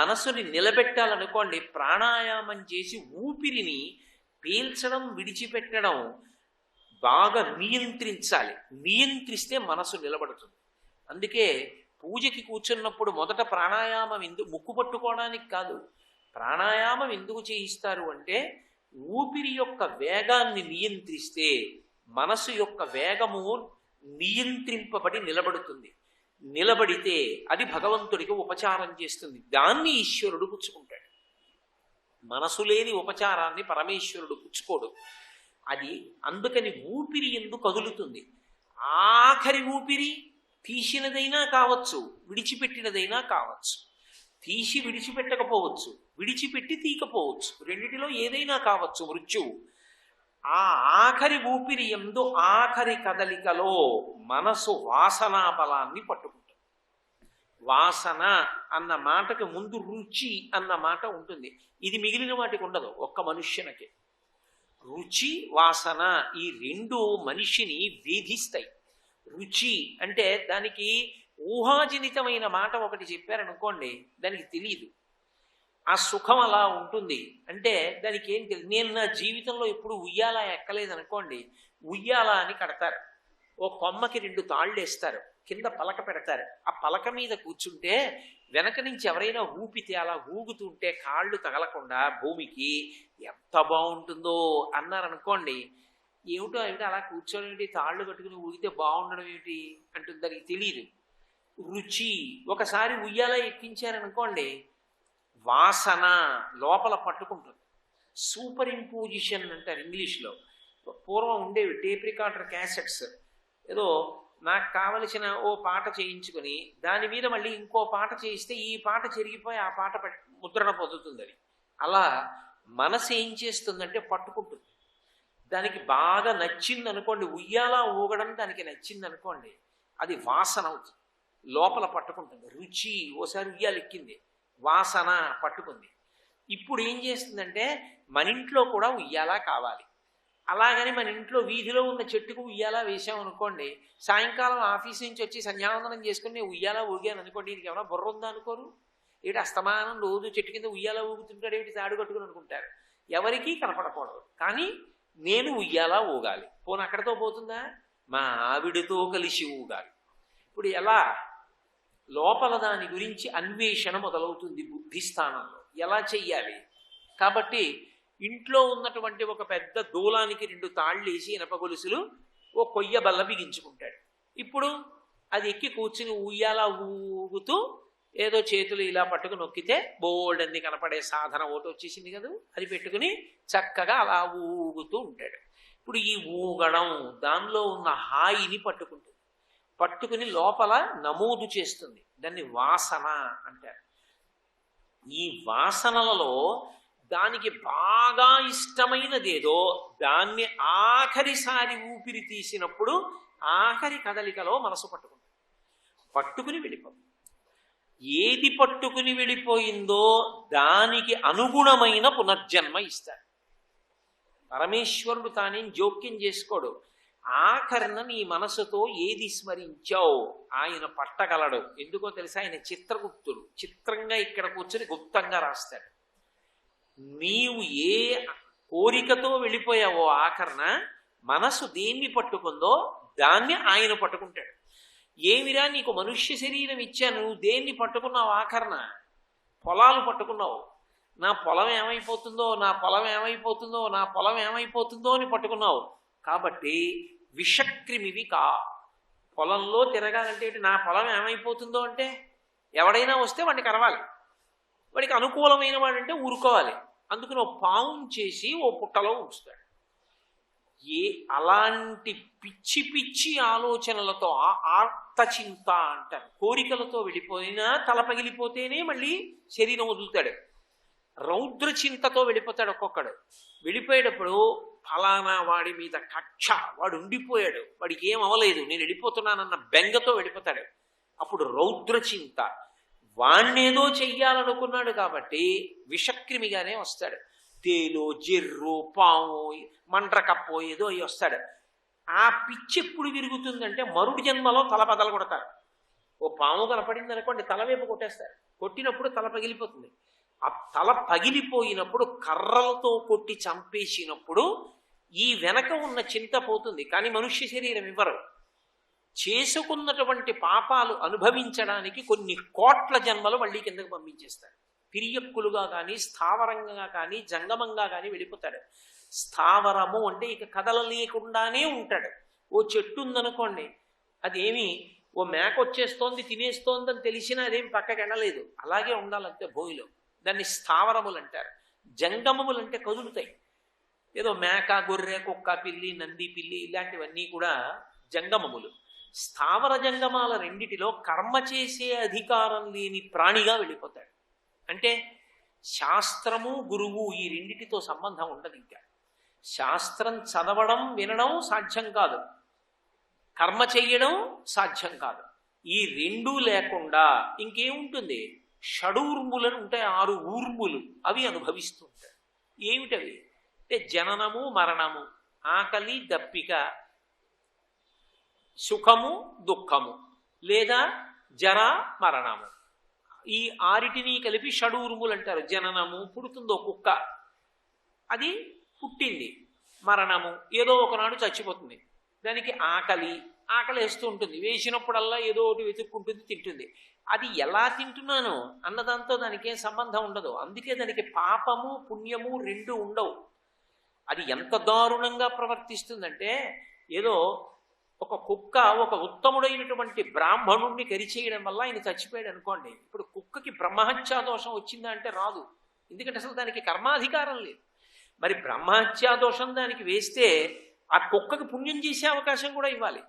మనసుని నిలబెట్టాలనుకోండి, ప్రాణాయామం చేసి ఊపిరిని పీల్చడం విడిచిపెట్టడం బాగా నియంత్రించాలి. నియంత్రిస్తే మనసు నిలబడుతుంది. అందుకే పూజకి కూర్చున్నప్పుడు మొదట ప్రాణాయామం ముక్కు పట్టుకోవడానికి కాదు, ప్రాణాయామం ఎందుకు చేయిస్తారు అంటే ఊపిరి యొక్క వేగాన్ని నియంత్రిస్తే మనసు యొక్క వేగము నియంత్రింపబడి నిలబడుతుంది. నిలబడితే అది భగవంతుడికి ఉపచారం చేస్తుంది. దాన్ని ఈశ్వరుడు పుచ్చుకుంటాడు. మనసు లేని ఉపచారాన్ని పరమేశ్వరుడు పుచ్చుకోడు. అది అందుకని ఊపిరి ఎందుకు కదులుతుంది. ఆఖరి ఊపిరి తీసినదైనా కావచ్చు, విడిచిపెట్టినదైనా కావచ్చు. తీసి విడిచిపెట్టకపోవచ్చు, విడిచిపెట్టి తీయకపోవచ్చు, రెండిటిలో ఏదైనా కావచ్చు మృత్యువు. ఆ ఆఖరి ఊపిరి యందు ఆఖరి కదలికలో మనసు వాసనా బలాన్ని పట్టుకుంటుంది. వాసన అన్న మాటకు ముందు రుచి అన్న మాట ఉంటుంది. ఇది మిగిలిన వాటికి ఉండదు, ఒక్క మనుష్యునికి. రుచి వాసన ఈ రెండు మనిషిని వేధిస్తాయి. రుచి అంటే దానికి ఊహాజనితమైన మాట ఒకటి చెప్పారనుకోండి, దానికి తెలియదు. ఆ సుఖం అలా ఉంటుంది అంటే దానికి ఏం తెలియదు. నేను నా జీవితంలో ఎప్పుడు ఉయ్యాల ఎక్కలేదనుకోండి, ఉయ్యాల అని కడతారు. ఓ కొమ్మకి 2 తాళ్ళు వేస్తారు, కింద పలక పెడతారు. ఆ పలక మీద కూర్చుంటే వెనక నుంచి ఎవరైనా ఊపితే అలా ఊగుతుంటే కాళ్ళు తగలకుండా భూమికి ఎంత బాగుంటుందో అన్నారనుకోండి. ఏమిటో అలా కూర్చోని తాళ్ళు కట్టుకుని ఊగితే బాగుండడం ఏమిటి అంటుంది, దానికి తెలియదు. రుచి ఒకసారి ఉయ్యాల ఎక్కించారనుకోండి, వాసన లోపల పట్టుకుంటుంది. సూపర్ ఇంపోజిషన్ అంటారు ఇంగ్లీష్లో. పూర్వం ఉండేవి టేప్ రికార్డర్ క్యాసెట్స్. ఏదో నాకు కావలసిన ఓ పాట చేయించుకొని దాని మీద మళ్ళీ ఇంకో పాట చేయిస్తే ఈ పాట చెరిగిపోయి ఆ పాట ముద్రణ పొందుతుంది. అది అలా మనసు ఏం చేస్తుందంటే పట్టుకుంటుంది. దానికి బాగా నచ్చింది అనుకోండి, ఉయ్యాల ఊగడం దానికి నచ్చింది అనుకోండి, అది వాసన అవుతుంది, లోపల పట్టుకుంటుంది. రుచి ఓసారి ఉయ్యాలు ఎక్కింది, వాసన పట్టుకుంది. ఇప్పుడు ఏం చేస్తుందంటే మన ఇంట్లో కూడా ఉయ్యాల కావాలి. అలాగని మన ఇంట్లో వీధిలో ఉన్న చెట్టుకు ఉయ్యాల వేసామనుకోండి, సాయంకాలం ఆఫీస్ నుంచి వచ్చి సంధ్యావందనం చేసుకుని నేను ఉయ్యాల ఊగాను అనుకోండి, ఇది ఏమైనా బుర్ర ఉందా అనుకోరు. ఏమిటి అస్తమానం రోజు చెట్టు కింద ఉయ్యాల ఊగుతుంటాడు, ఏమిటి తాడు కట్టుకుని అనుకుంటారు. ఎవరికీ కనపడకూడదు, కానీ నేను ఉయ్యాల ఊగాలి. పోను అక్కడితో పోతుందా, మా ఆవిడతో కలిసి ఊగాలి. ఇప్పుడు ఎలా లోపల దాని గురించి అన్వేషణ మొదలవుతుంది బుద్ధి స్థానంలో, ఎలా చెయ్యాలి. కాబట్టి ఇంట్లో ఉన్నటువంటి ఒక పెద్ద దూలానికి 2 తాళ్ళు వేసి ఇనప గొలుసులు ఓ కొయ్య బల్ల బిగించుకుంటాడు. ఇప్పుడు అది ఎక్కి కూర్చుని ఉయ్యాల ఊగుతూ ఏదో చేతులు ఇలా పట్టుకుని నొక్కితే బోల్డ్ అన్ని కనపడే సాధన ఒకటి వచ్చేసింది కదా, అది పెట్టుకుని చక్కగా అలా ఊగుతూ ఉంటాడు. ఇప్పుడు ఈ ఊగడం దానిలో ఉన్న హాయిని పట్టుకుంటుంది, పట్టుకుని లోపల నమోదు చేస్తుంది. దాన్ని వాసన అంటారు. ఈ వాసనలలో దానికి బాగా ఇష్టమైనదేదో దాన్ని ఆఖరిసారి ఊపిరి తీసినప్పుడు ఆఖరి కదలికలో మనసు పట్టుకుంటుంది, పట్టుకుని వెళ్ళిపోతుంది. ఏది పట్టుకుని వెళ్ళిపోయిందో దానికి అనుగుణమైన పునర్జన్మ ఇస్తాడు. పరమేశ్వరుడు తానేం జోక్యం చేసుకోడు. ఆఖరణ నీ మనసుతో ఏది స్మరించావు ఆయన పట్టగలడు. ఎందుకో తెలుసా, ఆయన చిత్రగుప్తుడు. చిత్రంగా ఇక్కడ కూర్చొని గుప్తంగా రాస్తాడు. నీవు ఏ కోరికతో వెళ్ళిపోయావో ఆఖరణ మనసు దేన్ని పట్టుకుందో దాన్ని ఆయన పట్టుకుంటాడు. ఏమిరా నీకు మనుష్య శరీరం ఇచ్చాను, నువ్వు దేన్ని పట్టుకున్నావు ఆఖరణ? పొలాలు పట్టుకున్నావు. నా పొలం ఏమైపోతుందో, నా పొలం ఏమైపోతుందో, నా పొలం ఏమైపోతుందో అని పట్టుకున్నావు. కాబట్టి విషక్రిమివి కా. పొలంలో తిరగాలంటే నా పొలం ఏమైపోతుందో అంటే ఎవడైనా వస్తే వాడిని కరవాలి, వాడికి అనుకూలమైన వాడంటే ఊరుకోవాలి. అందుకని ఓ పాము చేసి ఓ పుట్టలో ఉంచుతాడు. అలాంటి పిచ్చి పిచ్చి ఆలోచనలతో ఆర్తచింత అంటారు, కోరికలతో వెళ్ళిపోయినా తల పగిలిపోతేనే మళ్ళీ శరీరం వదులుతాడు. రౌద్ర చింతతో వెళ్ళిపోతాడు ఒక్కొక్కడు. వెళ్ళిపోయేటప్పుడు ఫలానా వాడి మీద కక్ష, వాడు ఉండిపోయాడు, వాడికి ఏం అవ్వలేదు, నేను వెళ్ళిపోతున్నానన్న బెంగతో వెళ్ళిపోతాడు. అప్పుడు రౌద్ర చింత. వాణ్ణేదో చెయ్యాలనుకున్నాడు కాబట్టి విషక్రిమిగానే వస్తాడు. తేలో జెర్రు పాము మండ్రకప్పో ఏదో అయ్యి వస్తాడు. ఆ పిచ్చి ఎప్పుడు విరుగుతుందంటే మరుడు జన్మలో తల బదలు కొడతారు. ఓ పాము కనపడింది అనుకోండి, తలవైపు కొట్టేస్తారు. కొట్టినప్పుడు తల పగిలిపోతుంది. ఆ తల పగిలిపోయినప్పుడు కర్రలతో కొట్టి చంపేసినప్పుడు ఈ వెనక ఉన్న చింత పోతుంది. కానీ మనుష్య శరీరం ఇవ్వరు. చేసుకున్నటువంటి పాపాలు అనుభవించడానికి కొన్ని కోట్ల జన్మలు మళ్ళీ కిందకు పంపించేస్తాడు. తిరియక్కులుగా కానీ, స్థావరంగా కానీ, జంగమంగా కానీ వెళ్ళిపోతాడు. స్థావరము అంటే ఇక కదలలేకుండానే ఉంటాడు. ఓ చెట్టు ఉందనుకోండి, అదేమి ఓ మేక వచ్చేస్తోంది తినేస్తోంది అని తెలిసినా అదేం పక్కకి వెళ్ళలేదు, అలాగే ఉండాలంటే భూమిలో. దాన్ని స్థావరములు అంటారు. జంగమములు అంటే కదులుతాయి. ఏదో మేక, గొర్రె, కుక్క, పిల్లి, నంది, పిల్లి ఇలాంటివన్నీ కూడా జంగమములు. స్థావర జంగమాల రెండిటిలో కర్మ చేసే అధికారం లేని ప్రాణిగా వెళ్ళిపోతాడు. అంటే శాస్త్రము గురువు ఈ రెండిటితో సంబంధం ఉండదు. ఇంకా శాస్త్రం చదవడం వినడం సాధ్యం కాదు, కర్మ చెయ్యడం సాధ్యం కాదు. ఈ రెండూ లేకుండా ఇంకేముంటుంది? షడూర్ములను ఉంటాయి, 6 ఊర్ములు, అవి అనుభవిస్తూ ఉంటాయి. ఏమిటవి అంటే జననము మరణము, ఆకలి దప్పిక, సుఖము దుఃఖము, లేదా జర మరణము. ఈ 6టిని కలిపి షడూర్ములు అంటారు. జననము, పుడుతుందో కుక్క, అది పుట్టింది. మరణము, ఏదో ఒకనాడు చచ్చిపోతుంది. దానికి ఆకలి వేస్తూ ఉంటుంది, వేసినప్పుడల్లా ఏదో ఒకటి వెతుక్కుంటుంది, తింటుంది. అది ఎలా తింటున్నాను అన్నదాంతో దానికి ఏం సంబంధం ఉండదు. అందుకే దానికి పాపము పుణ్యము రెండు ఉండవు. అది ఎంత దారుణంగా ప్రవర్తిస్తుందంటే, ఏదో ఒక కుక్క ఒక ఉత్తముడైనటువంటి బ్రాహ్మణుణ్ణి కరిచేయడం వల్ల ఆయన చచ్చిపోయాడు అనుకోండి. ఇప్పుడు కుక్కకి బ్రహ్మహత్యా దోషం వచ్చిందా అంటే రాదు, ఎందుకంటే అసలు దానికి కర్మాధికారం లేదు. మరి బ్రహ్మహత్యా దోషం దానికి వేస్తే ఆ కుక్కకి పుణ్యం చేసే అవకాశం కూడా ఇవ్వాలి.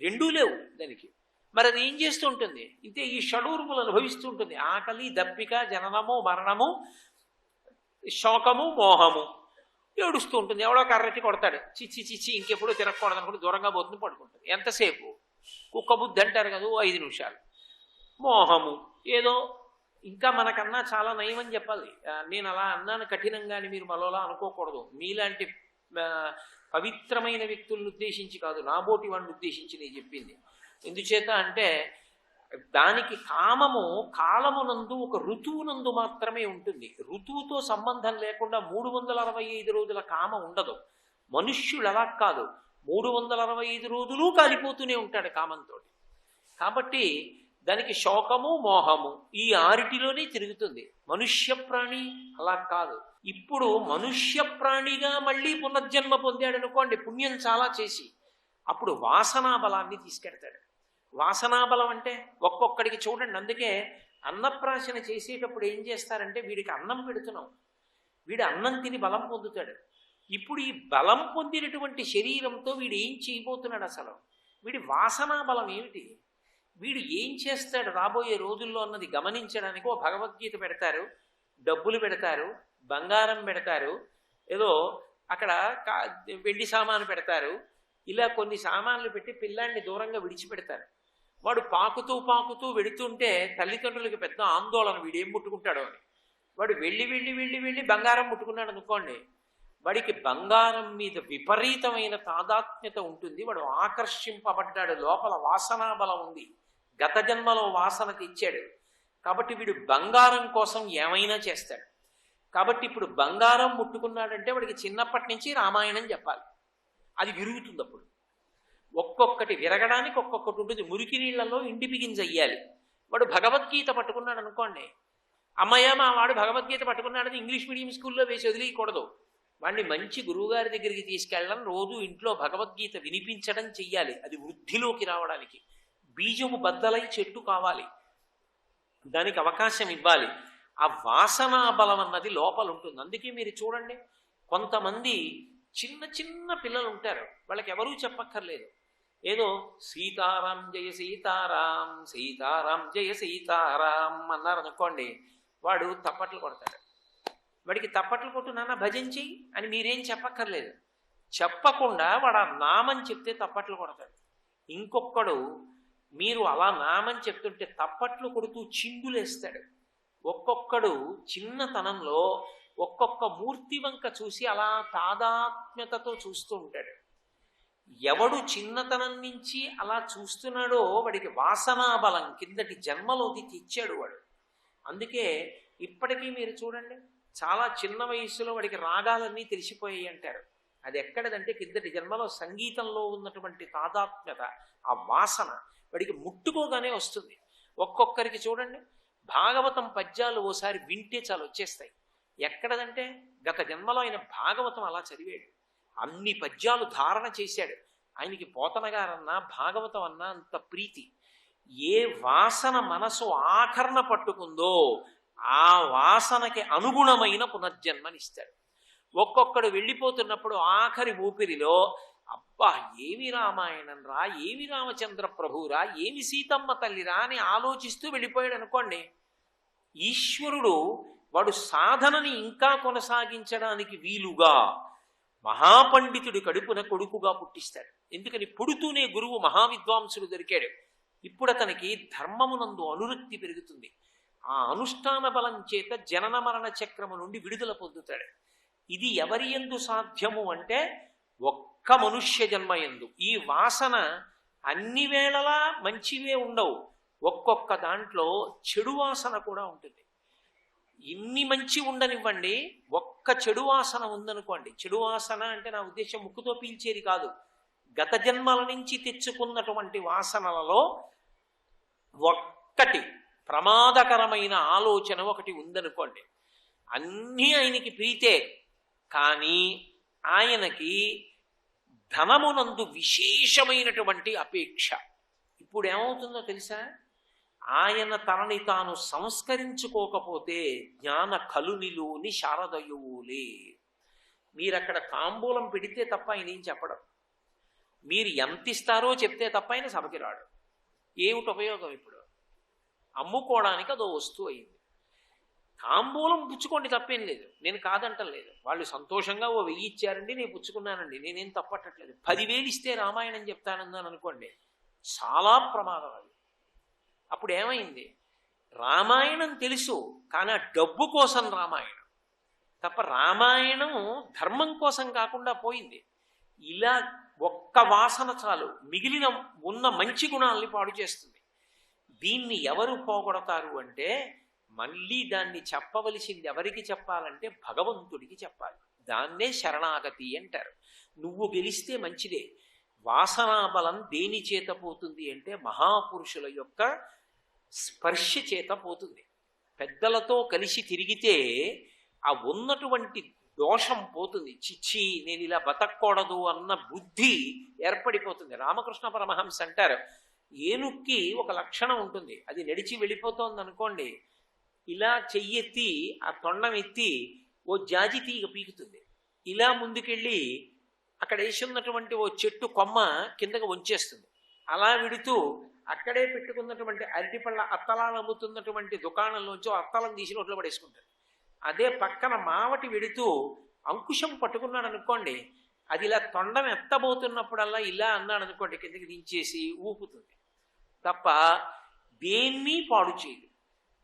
రెండూ లేవు దానికి. మరి అది ఏం చేస్తూ ఉంటుంది? ఇంతే ఈ షడూర్ములు అనుభవిస్తూ ఉంటుంది. ఆకలి దప్పిక, జననము మరణము, శోకము మోహము, ఏడుస్తూ ఉంటుంది. ఎవడో కర్రెట్టి కొడతాడు, చిచ్చి చిచ్చి ఇంకెప్పుడు తిరగకూడదు అనుకుంటే దూరంగా పోతుంది, పడుకుంటుంది. ఎంతసేపు? కుక్క బుద్ధి అంటారు కదా, 5 నిమిషాలు. మోహము ఏదో ఇంకా మనకన్నా చాలా నయమని చెప్పాలి. నేను అలా అన్నాను కఠినంగాని మీరు మరోలా అనుకోకూడదు. మీలాంటి పవిత్రమైన వ్యక్తులను ఉద్దేశించి కాదు, నాబోటి వాడిని ఉద్దేశించి నేను చెప్పింది. ఎందుచేత అంటే దానికి కామము కాలమునందు ఒక ఋతువునందు మాత్రమే ఉంటుంది. ఋతువుతో సంబంధం లేకుండా 365 రోజుల కామం ఉండదు. మనుష్యుడు అలా కాదు, 365 రోజులు కాలిపోతూనే ఉంటాడు కామంతో. కాబట్టి దానికి శోకము మోహము ఈ 6టిలోనే తిరుగుతుంది. మనుష్య ప్రాణి అలా కాదు. ఇప్పుడు మనుష్య ప్రాణిగా మళ్ళీ పునర్జన్మ పొందాడు అనుకోండి, పుణ్యం చాలా చేసి, అప్పుడు వాసనా బలాన్ని తీసుకెడతాడు. వాసనాబలం అంటే ఒక్కొక్కడికి చూడండి. అందుకే అన్నప్రాశన చేసేటప్పుడు ఏం చేస్తారంటే, వీడికి అన్నం పెడుతున్నాం, వీడు అన్నం తిని బలం పొందుతాడు. ఇప్పుడు ఈ బలం పొందినటువంటి శరీరంతో వీడు ఏం చేయబోతున్నాడు? అసలు వీడి వాసనా బలం ఏమిటి? వీడు ఏం చేస్తాడు రాబోయే రోజుల్లో అన్నది గమనించడానికి ఓ భగవద్గీత పెడతారు, డబ్బులు పెడతారు, బంగారం పెడతారు, ఏదో అక్కడ వెండి సామాను పెడతారు. ఇలా కొన్ని సామాన్లు పెట్టి పిల్లాన్ని దూరంగా విడిచిపెడతారు. వాడు పాకుతూ పాకుతూ వెడుతుంటే తల్లిదండ్రులకి పెద్ద ఆందోళన, వీడేం ముట్టుకుంటాడో అని. వాడు వెళ్ళి వెళ్ళి వెళ్ళి వెళ్ళి బంగారం ముట్టుకున్నాడు అనుకోండి, వాడికి బంగారం మీద విపరీతమైన తాదాత్మ్యత ఉంటుంది. వాడు ఆకర్షింపబడ్డాడు, లోపల వాసనా బలం ఉంది, గత జన్మలో వాసన తెచ్చాడు. కాబట్టి వీడు బంగారం కోసం ఏమైనా చేస్తాడు. కాబట్టి ఇప్పుడు బంగారం ముట్టుకున్నాడంటే వాడికి చిన్నప్పటి నుంచి రామాయణం చెప్పాలి, అది విరుగుతుంది. అప్పుడు ఒక్కొక్కటి విరగడానికి ఒక్కొక్కటి ఉంటుంది. మురికి నీళ్లలో ఇండి బిగింజ అయ్యాలి. వాడు భగవద్గీత పట్టుకున్నాడు అనుకోండి, అమ్మయ్య మా వాడు భగవద్గీత పట్టుకున్నాడని ఇంగ్లీష్ మీడియం స్కూల్లో వేసి వదిలేయకూడదు. వాడిని మంచి గురువుగారి దగ్గరికి తీసుకెళ్ళడం, రోజు ఇంట్లో భగవద్గీత వినిపించడం చెయ్యాలి. అది వృద్ధిలోకి రావడానికి బీజము బద్దలై చెట్టు కావాలి, దానికి అవకాశం ఇవ్వాలి. ఆ వాసనా బలం అన్నది లోపల ఉంటుంది. అందుకే మీరు చూడండి, కొంతమంది చిన్న చిన్న పిల్లలు ఉంటారు, వాళ్ళకి ఎవరూ చెప్పక్కర్లేదు. ఏదో సీతారాం జయ సీతారాం, సీతారాం జయ సీతారాం అన్నారు అనుకోండి, వాడు తప్పట్లు కొడతాడు. వాడికి తప్పట్లు కొట్టు నాన్న భజన చెయ్యి అని మీరేం చెప్పక్కర్లేదు. చెప్పకుండా వాడు ఆ నామని చెప్తే తప్పట్లు కొడతాడు. ఇంకొకడు మీరు అలా నామని చెప్తుంటే తప్పట్లు కొడుతూ చిందులేస్తాడు. ఒక్కొక్కడు చిన్నతనంలో ఒక్కొక్క మూర్తి వంక చూసి అలా తాదాత్మ్యతతో చూస్తూ ఉంటాడు. ఎవడు చిన్నతనం నుంచి అలా చూస్తున్నాడో వాడికి వాసనా బలం కిందటి జన్మలోది తెచ్చాడు వాడు. అందుకే ఇప్పటికీ మీరు చూడండి, చాలా చిన్న వయస్సులో వాడికి రాగాలన్నీ తెలిసిపోయాయి అంటారు. అది ఎక్కడదంటే కిందటి జన్మలో సంగీతంలో ఉన్నటువంటి తాదాత్మ్యత, ఆ వాసన వాడికి ముట్టుకోగానే వస్తుంది. ఒక్కొక్కరికి చూడండి, భాగవతం పద్యాలు ఓసారి వింటే చాలు వచ్చేస్తాయి. ఎక్కడదంటే గత జన్మలో ఆయన భాగవతం అలా చదివాడు, అన్ని పద్యాలు ధారణ చేశాడు. ఆయనకి పోతన గారన్నా భాగవతం అన్నా అంత ప్రీతి. ఏ వాసన మనసు ఆకర్ణ పట్టుకుందో ఆ వాసనకి అనుగుణమైన పునర్జన్మనిస్తాడు. ఒక్కొక్కడు వెళ్ళిపోతున్నప్పుడు ఆఖరి ఊపిరిలో అబ్బా ఏమి రామాయణం రా, ఏమి రామచంద్ర ప్రభురా, ఏమి సీతమ్మ తల్లిరా అని ఆలోచిస్తూ వెళ్ళిపోయాడు అనుకోండి, ఈశ్వరుడు వాడు సాధనని ఇంకా కొనసాగించడానికి వీలుగా మహాపండితుడి కడుపున కొడుకుగా పుట్టిస్తాడు. ఎందుకని పుడుతూనే గురువు మహావిద్వాంసుడు దొరికాడు. ఇప్పుడు అతనికి ధర్మమునందు అనురక్తి పెరుగుతుంది. ఆ అనుష్ఠాన బలం చేత జనన మరణ చక్రము నుండి విడుదల పొందుతాడు. ఇది ఎవరి యందు సాధ్యము అంటే ఒక్క మనుష్య జన్మ యందు. ఈ వాసన అన్ని వేళలా మంచివే ఉండవు, ఒక్కొక్క దాంట్లో చెడు వాసన కూడా ఉంటుంది. ఇన్ని మంచి ఉండనివ్వండి, ఒక్క చెడు వాసన ఉందనుకోండి. చెడు వాసన అంటే నా ఉద్దేశం ముక్కుతో పీల్చేది కాదు, గత జన్మల నుంచి తెచ్చుకున్నటువంటి వాసనలలో ఒక్కటి ప్రమాదకరమైన ఆలోచన ఒకటి ఉందనుకోండి. అన్నీ ఆయనకి ప్రీతే, కానీ ఆయనకి ధనమునందు విశేషమైనటువంటి అపేక్ష. ఇప్పుడు ఏమవుతుందో తెలుసా, ఆయన తనని తాను సంస్కరించుకోకపోతే జ్ఞాన కలునిలోని శారదయువులే. మీరక్కడ తాంబూలం పెడితే తప్ప ఆయన ఏం చెప్పడం, మీరు ఎంత ఇస్తారో చెప్తే తప్ప ఆయన సభకి రాడు. ఏమిటి ఉపయోగం? ఇప్పుడు అమ్ముకోవడానికి అదో వస్తువు అయింది. తాంబూలం పుచ్చుకోండి, తప్పేం లేదు, నేను కాదంటం లేదు. వాళ్ళు సంతోషంగా ఓ 1000 ఇచ్చారండి, నేను పుచ్చుకున్నానండి, నేనేం తప్పట్టట్లేదు. 10,000 ఇస్తే రామాయణం చెప్తానన్నాను అనుకోండి, చాలా ప్రమాదం అది. అప్పుడు ఏమైంది? రామాయణం తెలుసు, కానీ ఆ డబ్బు కోసం రామాయణం తప్ప రామాయణం ధర్మం కోసం కాకుండా పోయింది. ఇలా ఒక్క వాసన చాలు మిగిలిన ఉన్న మంచి గుణాలని పాడు చేస్తుంది. దీన్ని ఎవరు పోగొడతారు అంటే మళ్ళీ దాన్ని చెప్పవలసింది ఎవరికి చెప్పాలంటే భగవంతుడికి చెప్పాలి. దాన్నే శరణాగతి అంటారు. నువ్వు గెలిస్తే మంచిదే. వాసనా బలం దేని చేత పోతుంది అంటే మహాపురుషుల యొక్క స్పర్శ చేత పోతుంది. పెద్దలతో కలిసి తిరిగితే ఆ ఉన్నటువంటి దోషం పోతుంది. చిచ్చి నేను ఇలా బతకూడదు అన్న బుద్ధి ఏర్పడిపోతుంది. రామకృష్ణ పరమహంస అంటారు, ఏనుక్కి ఒక లక్షణం ఉంటుంది, అది నడిచి వెళ్ళిపోతోంది అనుకోండి, ఇలా చెయ్యెత్తి ఆ తొండం ఎత్తి ఓ జాజి తీగ పీకుతుంది. ఇలా ముందుకెళ్ళి అక్కడ వేసి ఉన్నటువంటి ఓ చెట్టు కొమ్మ కిందకు వంచేస్తుంది. అలా విడుతూ అక్కడే పెట్టుకున్నటువంటి అరటిపళ్ళ అత్తలాలు అమ్ముతున్నటువంటి దుకాణంలోంచి అత్తలం తీసి నోట్లో పడేసుకుంటాడు. అదే పక్కన మావటి వెడుతూ అంకుశం పట్టుకున్నాడు అనుకోండి, అది ఇలా తొండం ఎత్తబోతున్నప్పుడల్లా ఇలా అన్నాడు అనుకోండి, కిందకి దించేసి ఊపుతుంది తప్ప దేన్ని పాడు చేయదు.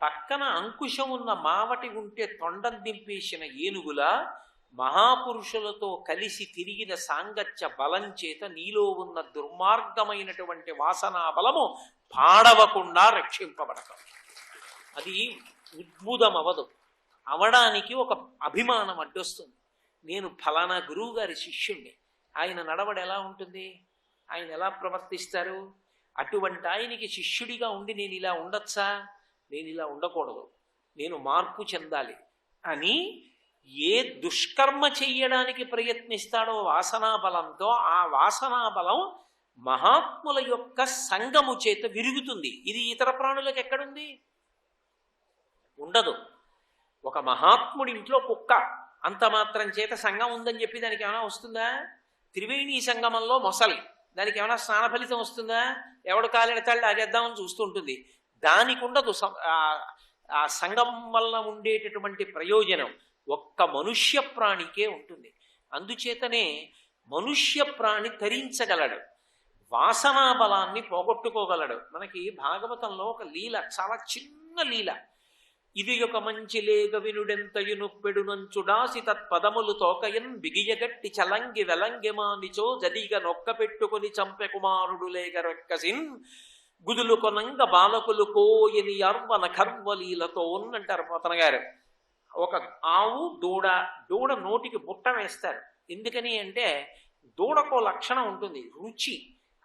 పక్కన అంకుశం ఉన్న మావటి ఉంటే తొండం దింపేసిన ఏనుగులా మహాపురుషులతో కలిసి తిరిగిన సాంగత్య బలం చేత నీలో ఉన్న దుర్మార్గమైనటువంటి వాసనా బలము పాడవకుండా రక్షింపబడతాం. అది ఉద్భుతమవదు. అవడానికి ఒక అభిమానం అడ్డొస్తుంది. నేను ఫలానా గురువు గారి శిష్యుణ్ణి, ఆయన నడవడ ఎలా ఉంటుంది, ఆయన ఎలా ప్రవర్తిస్తారు, అటువంటి ఆయనకి శిష్యుడిగా ఉండి నేను ఇలా ఉండొచ్చా, నేను ఇలా ఉండకూడదు, నేను మార్పు చెందాలి అని ఏ దుష్కర్మ చెయ్యడానికి ప్రయత్నిస్తాడో వాసనా బలంతో, ఆ వాసనా బలం మహాత్ముల యొక్క సంగము చేత విరుగుతుంది. ఇది ఇతర ప్రాణులకు ఎక్కడుంది? ఉండదు. ఒక మహాత్ముడి ఇంట్లో కుక్క అంత మాత్రం చేత సంఘం ఉందని చెప్పి దానికి ఏమైనా వస్తుందా? త్రివేణి సంగమంలో మొసలి, దానికి ఏమైనా స్నాన ఫలితం వస్తుందా? ఎవడు కాలెడతాళ్ళు ఆగేద్దామని చూస్తూ ఉంటుంది. దానికి ఉండదు. ఆ సంఘం వల్ల ఉండేటటువంటి ప్రయోజనం ఒక్క మనుష్య ప్రాణికే ఉంటుంది. అందుచేతనే మనుష్య ప్రాణి తరించగలడు, వాసనా బలాన్ని పోగొట్టుకోగలడు. మనకి భాగవతంలో ఒక లీల, చాలా చిన్న లీల, ఇది ఒక మంచి లేగ వినుడెంతయు నొప్పెడునంచుడాసి తత్పదములు తోకయన్ బిగియగట్టి చలంగి వెలంగి మానిచో జదిగ నొక్క పెట్టుకుని చంపె కుమారుడు లేగ రెక్కసిన్ గుదులు కొనంగ బాలకులు కోయని అర్వన ఖర్వలీలతో అంటారు పోతన గారు. ఒక ఆవు దూడ నోటికి బుట్ట వేస్తారు. ఎందుకని అంటే దూడకో లక్షణం ఉంటుంది, రుచి.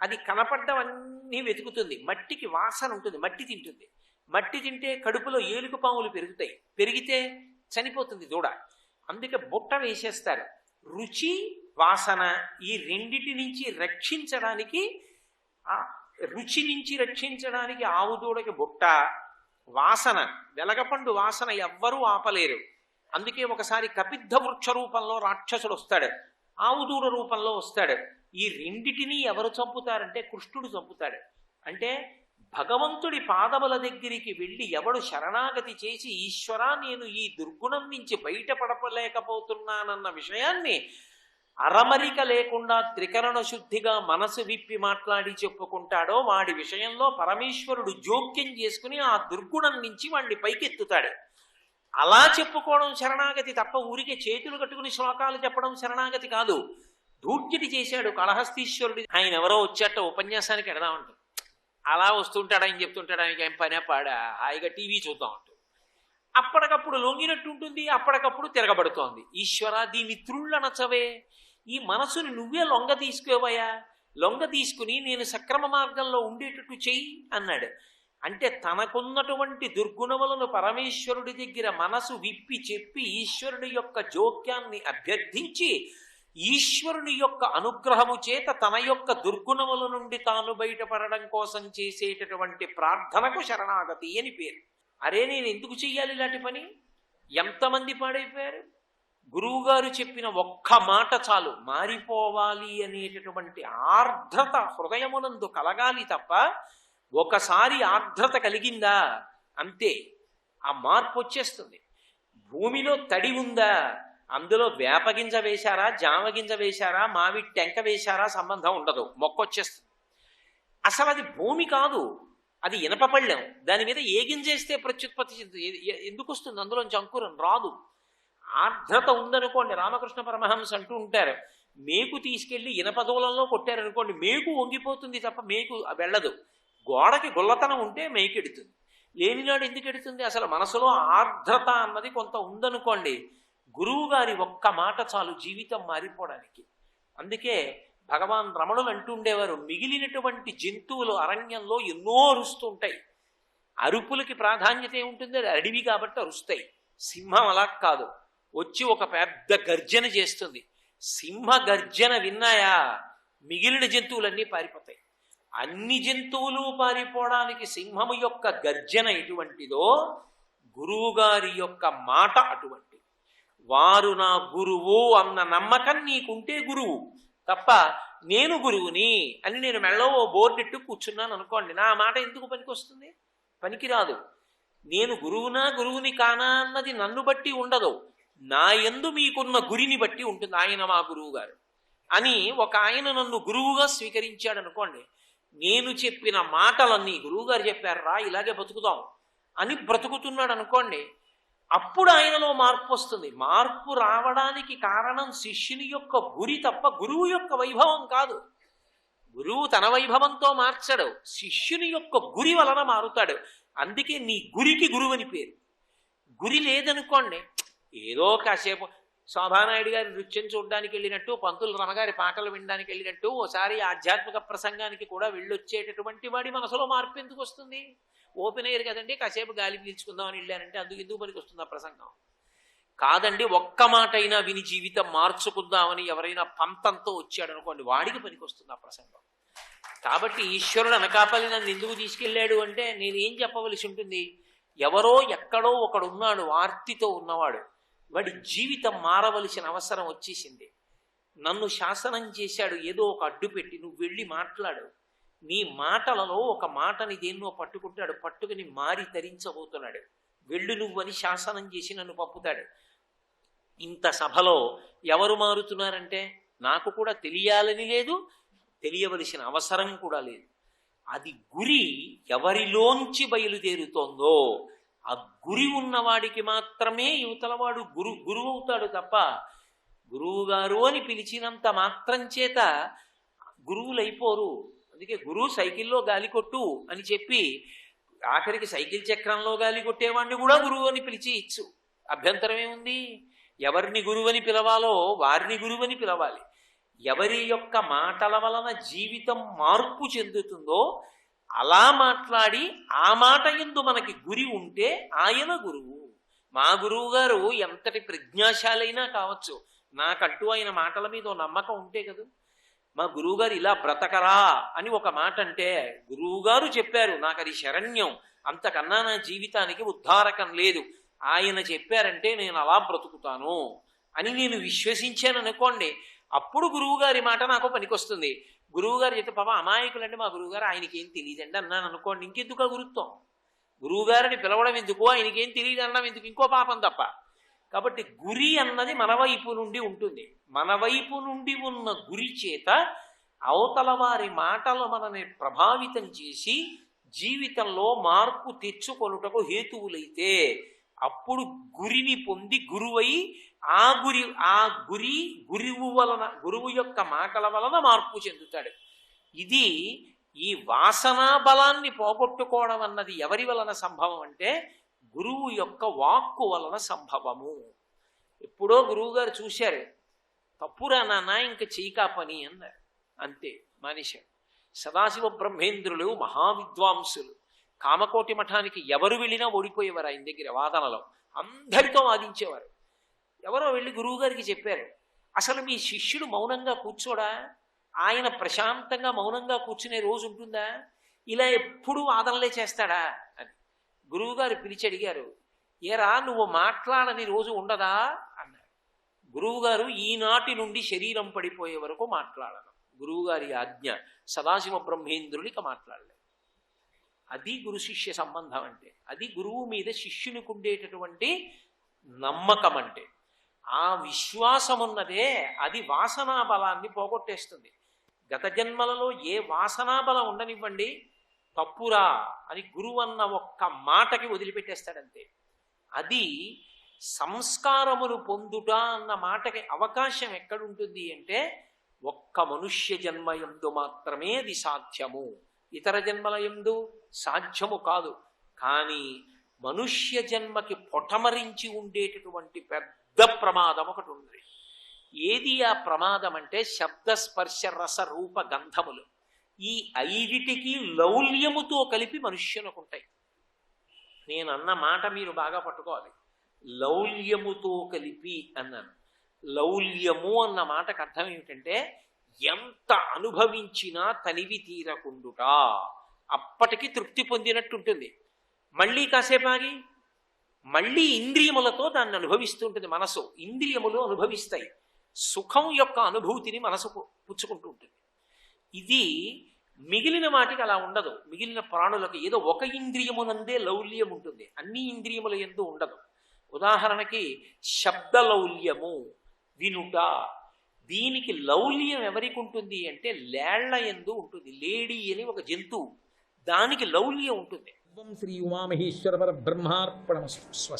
అది కనపడ్డవన్నీ వెతుకుతుంది. మట్టికి వాసన ఉంటుంది, మట్టి తింటుంది. మట్టి తింటే కడుపులో ఏలుగు పాములు పెరుగుతాయి, పెరిగితే చనిపోతుంది దూడ. అందుకే బుట్ట వేసేస్తారు. రుచి వాసన ఈ రెండిటి నుంచి రక్షించడానికి, రుచి నుంచి రక్షించడానికి ఆవు దూడకి బుట్ట, వాసన వెలగపండు వాసన ఎవ్వరూ ఆపలేరు. అందుకే ఒకసారి కపిద్ధ వృక్ష రూపంలో రాక్షసుడు వస్తాడు, ఆవు దూడ రూపంలో వస్తాడు. ఈ రెండిటినీ ఎవరు చంపుతారంటే కృష్ణుడు చంపుతాడు. అంటే భగవంతుడి పాదముల దగ్గరికి వెళ్ళి ఎవడు శరణాగతి చేసి ఈశ్వరా నేను ఈ దుర్గుణం నుంచి బయటపడలేకపోతున్నానన్న విషయాన్ని అరమరిక లేకుండా త్రికరణ శుద్ధిగా మనసు విప్పి మాట్లాడి చెప్పుకుంటాడో వాడి విషయంలో పరమేశ్వరుడు జోక్యం చేసుకుని ఆ దుర్గుణం నుంచి వాడిని పైకెత్తుతాడు. అలా చెప్పుకోవడం శరణాగతి తప్ప ఊరికే చేతులు కట్టుకుని శ్లోకాలు చెప్పడం శరణాగతి కాదు. ధూర్జటి చేశాడు కాళహస్తీశ్వరుడు. ఆయన ఎవరో వచ్చేట ఉపన్యాసానికి ఎడదామంటాడు. అలా వస్తుంటాడు, ఆయన చెప్తుంటాడు, ఆయనకి ఏం పనే పాడా, హాయిగా టీవీ చూద్దాం అంటూ. అప్పటికప్పుడు లొంగినట్టు ఉంటుంది, అప్పటికప్పుడు తిరగబడుతోంది. ఈశ్వర దీన్ని త్రుళ్ళనచవే, ఈ మనసుని నువ్వే లొంగ తీసుకోవయా, లొంగ తీసుకుని నేను సక్రమ మార్గంలో ఉండేటట్టు చెయ్యి అన్నాడు. అంటే తనకున్నటువంటి దుర్గుణములను పరమేశ్వరుడి దగ్గర మనసు విప్పి చెప్పి ఈశ్వరుడి యొక్క జోక్యాన్ని అభ్యర్థించి ఈశ్వరుని యొక్క అనుగ్రహము చేత తన యొక్క దుర్గుణముల నుండి తాను బయటపడడం కోసం చేసేటటువంటి ప్రార్థనకు శరణాగతి అని పేరు. అరే నేను ఎందుకు చెయ్యాలి ఇలాంటి పని? ఎంతమంది పాడైపోయారు. గురువుగారు చెప్పిన ఒక్క మాట చాలు, మారిపోవాలి అనేటటువంటి ఆర్ద్రత హృదయమునందు కలగాలి తప్ప, ఒకసారి ఆర్ద్రత కలిగిందా అంతే, ఆ మార్పు వచ్చేస్తుంది. భూమిలో తడి ఉందా, అందులో వేపగింజ వేశారా, జామగింజ వేశారా, మామిడి టెంక వేశారా సంబంధం ఉండదు, మొక్క వచ్చేస్తుంది. అసలు అది భూమి కాదు, అది ఇనప పళ్ళెం. దాని మీద ఏ గింజ వేస్తే ప్రత్యుత్పత్తి ఎందుకు వస్తుంది? అందులోంచి అంకురం రాదు. ఆర్ద్రత ఉందనుకోండి, రామకృష్ణ పరమహంస అంటూ ఉంటారు, మేకు తీసుకెళ్లి ఇనపదూలంలో కొట్టారనుకోండి, మేకు వంగిపోతుంది తప్ప మేకు వెళ్ళదు. గోడకి గుల్లతనం ఉంటే మేకు ఎడుతుంది, లేనినాడు ఎందుకు ఎడుతుంది? అసలు మనసులో ఆర్ద్రత అన్నది కొంత ఉందనుకోండి, గురువు గారి ఒక్క మాట చాలు జీవితం మారిపోవడానికి. అందుకే భగవాన్ రమణులు అంటుండేవారు, మిగిలినటువంటి జంతువులు అరణ్యంలో ఎన్నో అరుస్తుంటాయి, అరుపులకి ప్రాధాన్యత ఏముంటుంది? అది అడవి కాబట్టి అరుస్తాయి. సింహం అలా కాదు, వచ్చి ఒక పెద్ద గర్జన చేస్తుంది. సింహ గర్జన విన్నాయా మిగిలిన జంతువులన్నీ పారిపోతాయి. అన్ని జంతువులు పారిపోవడానికి సింహము యొక్క గర్జన ఎటువంటిదో గురువుగారి యొక్క మాట అటువంటిది. వారు నా గురువు అన్న నమ్మకం నీకుంటే గురువు తప్ప, నేను గురువుని అని నేను మెళ్ళో ఓ బోర్డెట్టు కూర్చున్నాను అనుకోండి, నా మాట ఎందుకు పనికొస్తుంది? పనికిరాదు. నేను గురువునా గురువుని కానా అన్నది నన్ను బట్టి ఉండదు, నా యందు మీకున్న గురిని బట్టి ఉంటుంది. ఆయన మా గురువు గారు అని ఒక ఆయన నన్ను గురువుగా స్వీకరించాడు అనుకోండి, నేను చెప్పిన మాటలన్నీ గురువుగారు చెప్పారు రా ఇలాగే బతుకుదాం అని బ్రతుకుతున్నాడు అనుకోండి, అప్పుడు ఆయనలో మార్పు వస్తుంది. మార్పు రావడానికి కారణం శిష్యుని యొక్క గురి తప్ప గురువు యొక్క వైభవం కాదు. గురువు తన వైభవంతో మార్చడు, శిష్యుని యొక్క గురి వలన మారుతాడు. అందుకే నీ గురికి గురువు అని పేరు. గురి లేదనుకోండి, ఏదో కాసేపు శోభానాయుడు గారి నృత్యం చూడడానికి వెళ్ళినట్టు, పంతులు రమగారి పాటలు వినడానికి వెళ్ళినట్టు, ఓసారి ఆధ్యాత్మిక ప్రసంగానికి కూడా వెళ్ళొచ్చేటటువంటి వాడి మనసులో మార్పు ఎందుకు వస్తుంది? ఓపెన్ ఎయిర్ కదండి, కాసేపు గాలి పీల్చుకుందామని వెళ్ళానంటే అందుకు ఎందుకు పనికి వస్తుంది ఆ ప్రసంగం? కాదండి, ఒక్క మాట అయినా విని జీవితం మార్చుకుందామని ఎవరైనా పంతంతో వచ్చాడు అనుకోండి, వాడికి పనికి వస్తుంది ఆ ప్రసంగం. కాబట్టి ఈశ్వరుడు అనకాపల్లి నన్ను ఎందుకు తీసుకెళ్ళాడు అంటే నేనేం చెప్పవలసి ఉంటుంది? ఎవరో ఎక్కడో ఒకడున్నాడు ఆర్తితో ఉన్నవాడు, వాడి జీవితం మారవలసిన అవసరం వచ్చేసింది. నన్ను శాసనం చేశాడు, ఏదో ఒక అడ్డు పెట్టి నువ్వు వెళ్ళి మాట్లాడు. నీ మాటలలో ఒక మాటని దేన్నో పట్టుకుంటాడు, పట్టుకుని మారి తరించబోతున్నాడు. వెళ్ళు నువ్వు అని శాసనం చేసి నన్ను పంపుతాడు. ఇంత సభలో ఎవరు మారుతున్నారంటే నాకు కూడా తెలియాలని లేదు, తెలియవలసిన అవసరం కూడా లేదు. అది గురి ఎవరిలోంచి బయలుదేరుతోందో ఆ గురి ఉన్నవాడికి మాత్రమే యువతలవాడు గురువు అవుతాడు తప్ప గురువు గారు అని పిలిచినంత మాత్రం చేత గురువులైపోరు. అందుకే గురువు సైకిల్లో గాలి కొట్టు అని చెప్పి ఆఖరికి సైకిల్ చక్రంలో గాలి కొట్టేవాడిని కూడా గురువు అని పిలిచి ఇచ్చు. అభ్యంతరం ఏముంది? ఎవరిని గురువని పిలవాలో వారిని గురువని పిలవాలి. ఎవరి యొక్క మాటల వలన జీవితం మార్పు చెందుతుందో అలా మాట్లాడి ఆ మాట యందు మనకి గురి ఉంటే ఆయన గురువు. మా గురువు గారు ఎంతటి ప్రజ్ఞాశాలైనా కావచ్చు, నాకంటూ ఆయన మాటల మీద నమ్మకం ఉంటే కదా. మా గురువుగారు ఇలా బ్రతకరా అని ఒక మాట అంటే గురువుగారు చెప్పారు, నాకు అది శరణ్యం, అంతకన్నా నా జీవితానికి ఉద్ధారకం లేదు, ఆయన చెప్పారంటే నేను అలా బ్రతుకుతాను అని నేను విశ్వసించాను అనుకోండి, అప్పుడు గురువుగారి మాట నాకు పనికొస్తుంది. గురువుగారు చెప్తే పాప అమాయకులంటే మా గురువుగారు ఆయనకి ఏం తెలియదండి అన్నాను అనుకోండి, ఇంకెందుకు ఆ గురుత్వం? గురువుగారిని పిలవడం ఎందుకు, ఆయనకి ఏం తెలియదు అనడం ఎందుకు, ఇంకో పాపం తప్ప. కాబట్టి గురి అన్నది మన వైపు నుండి ఉంటుంది. మన వైపు నుండి ఉన్న గురి చేత అవతల వారి మాటలు మనని ప్రభావితం చేసి జీవితంలో మార్పు తెచ్చుకొనుటకు హేతువులైతే అప్పుడు గురిని పొంది గురువై గురువు యొక్క మాటల వలన మార్పు చెందుతాడు. ఇది ఈ వాసనా బలాన్ని పోగొట్టుకోవడం అన్నది ఎవరి వలన సంభవం అంటే గురువు యొక్క వాక్కు వలన సంభవము. ఎప్పుడో గురువుగారు చూశారు, తప్పురా నాన్న ఇంక చీకా పని అన్నారు, అంతే మానేశాడు. సదాశివ బ్రహ్మేంద్రులు మహావిద్వాంసులు, కామకోటి మఠానికి ఎవరు వెళ్ళినా ఓడిపోయేవారు ఆయన దగ్గర వాదనలో, అందరితో వాదించేవారు. ఎవరో వెళ్ళి గురువుగారికి చెప్పారు, అసలు మీ శిష్యుడు మౌనంగా కూర్చోడా, ఆయన ప్రశాంతంగా మౌనంగా కూర్చునే రోజు ఉంటుందా, ఇలా ఎప్పుడు వాదనలే చేస్తాడా అని. గురువుగారు పిలిచి అడిగారు, ఏరా నువ్వు మాట్లాడని రోజు ఉండదా అన్నారు. గురువుగారు ఈనాటి నుండి శరీరం పడిపోయే వరకు మాట్లాడను, గురువుగారి ఆజ్ఞ. సదాశివ బ్రహ్మేంద్రుడికి మాట్లాడలేదు. అది గురు శిష్య సంబంధం అంటే, అది గురువు మీద శిష్యునికి ఉండేటటువంటి నమ్మకం అంటే. ఆ విశ్వాసం ఉన్నదే అది వాసనా బలాన్ని పోగొట్టేస్తుంది. గత జన్మలలో ఏ వాసనా బలం ఉండనివ్వండి, తప్పురా అని గురువు అన్న ఒక్క మాటకి వదిలిపెట్టేస్తాడంతే. అది సంస్కారములు పొందుట అన్న మాటకి అవకాశం ఎక్కడుంటుంది అంటే ఒక్క మనుష్య జన్మయందు మాత్రమే అది సాధ్యము, ఇతర జన్మల యందు సాధ్యము కాదు. కానీ మనుష్య జన్మకి పొటమరించి ఉండేటటువంటి పెద్ద ప్రమాదం ఒకటి ఉంది. ఏది ఆ ప్రమాదం అంటే శబ్ద స్పర్శ రస రూప గంధములు. ఈ ఐదిటికి లౌల్యముతో కలిపి మనుష్యులకు ఉంటాయి. నేను అన్న మాట మీరు బాగా పట్టుకోవాలి, లౌల్యముతో కలిపి అన్నాను. లౌల్యము అన్న మాటకు అర్థం ఏమిటంటే ఎంత అనుభవించినా తనివి తీరకుండుట, అప్పటికి తృప్తి పొందినట్టుంటుంది. మళ్ళీ కాసేపు ఆగి మళ్ళీ ఇంద్రియములతో దాన్ని అనుభవిస్తుంటుంది మనసు. ఇంద్రియములు అనుభవిస్తాయి, సుఖం యొక్క అనుభూతిని మనసు పుచ్చుకుంటూ ఉంటుంది. ఇది మిగిలిన వాటికి అలా ఉండదు. మిగిలిన ప్రాణులకు ఏదో ఒక ఇంద్రియమునందే లౌల్యం ఉంటుంది, అన్ని ఇంద్రియముల యందు ఉండదు. ఉదాహరణకి శబ్ద లౌల్యము, వినుట. దీనికి లౌల్యం ఎవరికి ఉంటుంది అంటే లేళ్ల యందు ఉంటుంది. లేడీ అని ఒక జంతువు, దానికి లౌల్యం ఉంటుంది. శ్రీ ఉమామహేశ్వర పరబ్రహ్మార్పణమస్తు.